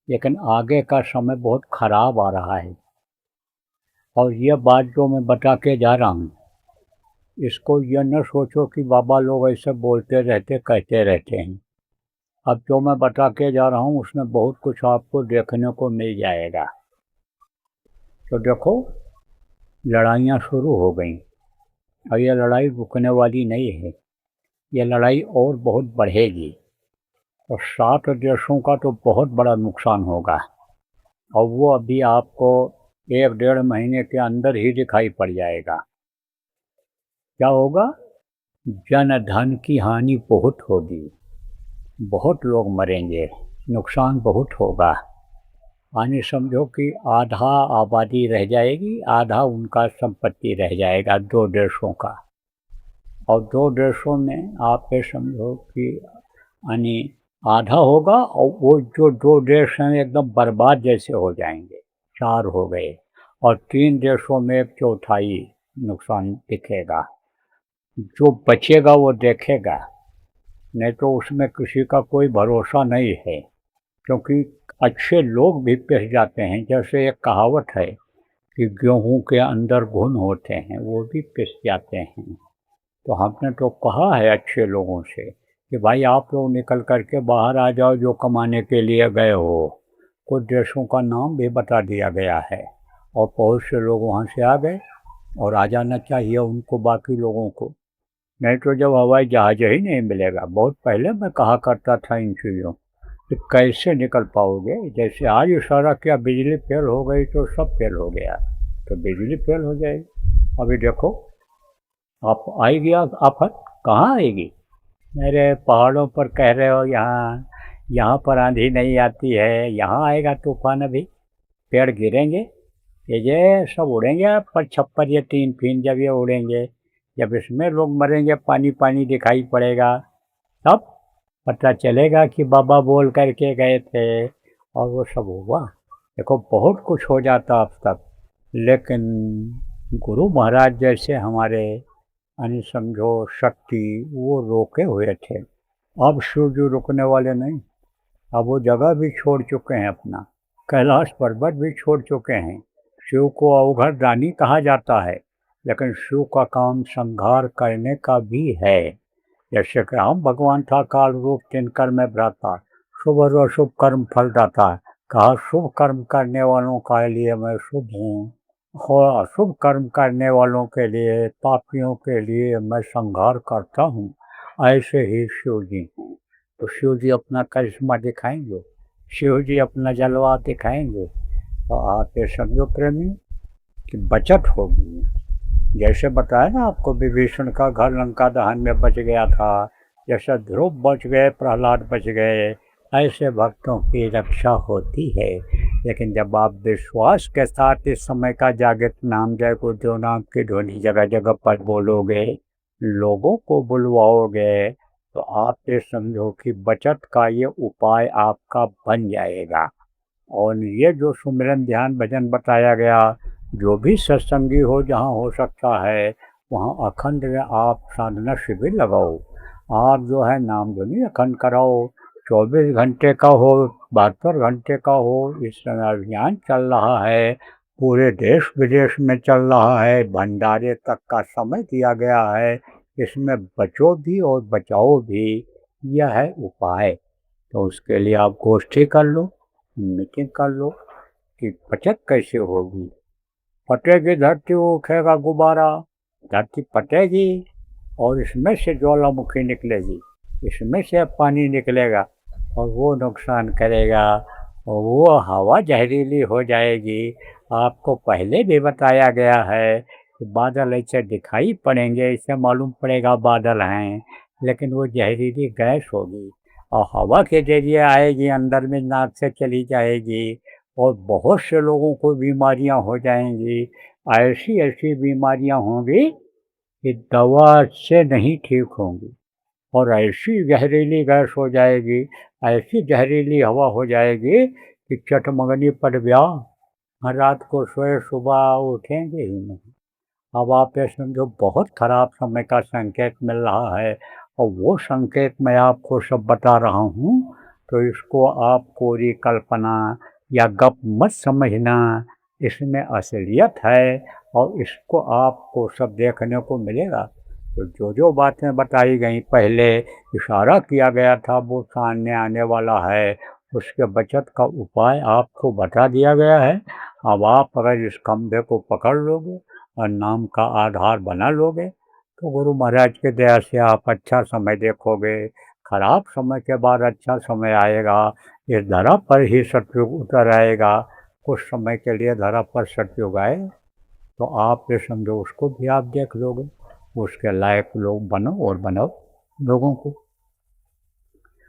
लेकिन आगे का समय बहुत ख़राब आ रहा है। और यह बात जो मैं बता के जा रहा हूँ, इसको यह न सोचो कि बाबा लोग ऐसे बोलते रहते कहते रहते हैं। अब जो मैं बता के जा रहा हूँ उसमें बहुत कुछ आपको देखने को मिल जाएगा। तो देखो, लड़ाइयाँ शुरू हो गई और ये लड़ाई रुकने वाली नहीं है। ये लड़ाई और बहुत बढ़ेगी और 7 देशों का तो बहुत बड़ा नुकसान होगा और वो अभी आपको 1 डेढ़ महीने के अंदर ही दिखाई पड़ जाएगा। क्या होगा? जन धन की हानि बहुत होगी, बहुत लोग मरेंगे, नुकसान बहुत होगा। यानी समझो कि आधा आबादी रह जाएगी, आधा उनका संपत्ति रह जाएगा 2 देशों का। और 2 देशों में आप ये समझो कि यानी आधा होगा और वो जो 2 देश हैं एकदम बर्बाद जैसे हो जाएंगे, 4 हो गए। और 3 देशों में 1/4 नुकसान दिखेगा। जो बचेगा वो देखेगा, नहीं तो उसमें किसी का कोई भरोसा नहीं है, क्योंकि अच्छे लोग भी पिस जाते हैं। जैसे एक कहावत है कि गेहूं के अंदर घुन होते हैं, वो भी पिस जाते हैं। तो हमने तो कहा है अच्छे लोगों से कि भाई आप लोग निकल कर के बाहर आ जाओ जो कमाने के लिए गए हो। कुछ देशों का नाम भी बता दिया गया है और बहुत से लोग वहाँ से आ गए और आ जाना चाहिए उनको, बाकी लोगों को। नहीं तो जब हवाई जहाज ही नहीं मिलेगा, बहुत पहले मैं कहा करता था इन चीज़ों कि कैसे निकल पाओगे। जैसे आज इशारा किया बिजली फेल हो गई तो सब फेल हो गया, तो बिजली फेल हो जाएगी। अभी देखो, आप आएगी आफत, कहाँ आएगी? मेरे पहाड़ों पर कह रहे हो, यहाँ यहाँ पर आंधी नहीं आती है, यहाँ आएगा तूफान अभी। पेड़ गिरेंगे, ये सब उड़ेंगे पर छप्पर, ये टीन फीन जब ये उड़ेंगे, जब इसमें लोग मरेंगे, पानी पानी दिखाई पड़ेगा, तब पता चलेगा कि बाबा बोल करके गए थे और वो सब हुआ। देखो, बहुत कुछ हो जाता अब तक, लेकिन गुरु महाराज जैसे हमारे यानी समझो शक्ति, वो रोके हुए थे। अब शिव जी रुकने वाले नहीं। अब वो जगह भी छोड़ चुके हैं अपना, कैलाश पर्वत भी छोड़ चुके हैं। शिव को अवघड़ दानी कहा जाता है, लेकिन शिव का काम संहार करने का भी है। जैसे कि राम भगवान था काल रूप तिनकर में भ्राता, शुभ और अशुभ कर्म फल दाता। कहा शुभ कर्म करने वालों के लिए मैं शुभ हूँ और अशुभ कर्म करने वालों के लिए, पापियों के लिए मैं संहार करता हूँ। ऐसे ही शिव जी हैं। तो शिव जी अपना करिश्मा दिखाएंगे, शिव जी अपना जलवा दिखाएंगे। तो आप ये समझो प्रेमी कि बचत होगी। जैसे बताया ना आपको, विभीषण का घर लंका दहन में बच गया था, जैसे ध्रुव बच गए, प्रहलाद बच गए, ऐसे भक्तों की रक्षा होती है। लेकिन जब आप विश्वास के साथ इस समय का जागृत नाम जय गुरुदेव नाम की ध्वनि जगह जगह पर बोलोगे, लोगों को बुलवाओगे, तो आप ये समझो कि बचत का ये उपाय आपका बन जाएगा। और ये जो सुमिरन ध्यान भजन बताया गया, जो भी सत्संगी हो, जहाँ हो सकता है वहाँ अखंड में आप साधना शिविर लगाओ। आप जो है नाम ध्वनि अखंड कराओ, 24 घंटे का हो, 72 घंटे का हो। इस समय अभियान चल रहा है, पूरे देश विदेश में चल रहा है, भंडारे तक का समय दिया गया है। इसमें बचो भी और बचाओ भी, यह है उपाय। तो उसके लिए आप गोष्ठी कर लो, मीटिंग कर लो कि बचत कैसे होगी। फटेगी धरती, उठेगा गुब्बारा, धरती फटेगी और इसमें से ज्वालामुखी निकलेगी, इसमें से पानी निकलेगा और वो नुकसान करेगा और वो हवा जहरीली हो जाएगी। आपको पहले भी बताया गया है कि बादल ऐसे दिखाई पड़ेंगे, इससे मालूम पड़ेगा बादल हैं, लेकिन वो जहरीली गैस होगी और हवा के जरिए आएगी, अंदर में नाक से चली जाएगी और बहुत से लोगों को बीमारियां हो जाएंगी। ऐसी ऐसी बीमारियां होंगी कि दवा से नहीं ठीक होंगी। और ऐसी जहरीली गैस हो जाएगी, ऐसी जहरीली हवा हो जाएगी कि चटमंगनी पड़ ब्याह, रात को सोए सुबह उठेंगे ही नहीं। अब आप ये समझो बहुत खराब समय का संकेत मिल रहा है और वो संकेत मैं आपको सब बता रहा हूँ। तो इसको आप कोरी कल्पना या गप मत समझना, इसमें असलियत है और इसको आपको सब देखने को मिलेगा। तो जो बातें बताई गई पहले, इशारा किया गया था वो सामने आने वाला है, उसके बचत का उपाय आपको बता दिया गया है। अब आप अगर इस खंभे को पकड़ लोगे और नाम का आधार बना लोगे तो गुरु महाराज की दया से आप अच्छा समय देखोगे। खराब समय के बाद अच्छा समय आएगा। इस धरा पर ही सतयुग उतर आएगा। कुछ समय के लिए धरा पर सतयुग आए तो आप ये समझो उसको भी आप देख लोगे, उसके लायक लोग बनो और बनाओ लोगों को।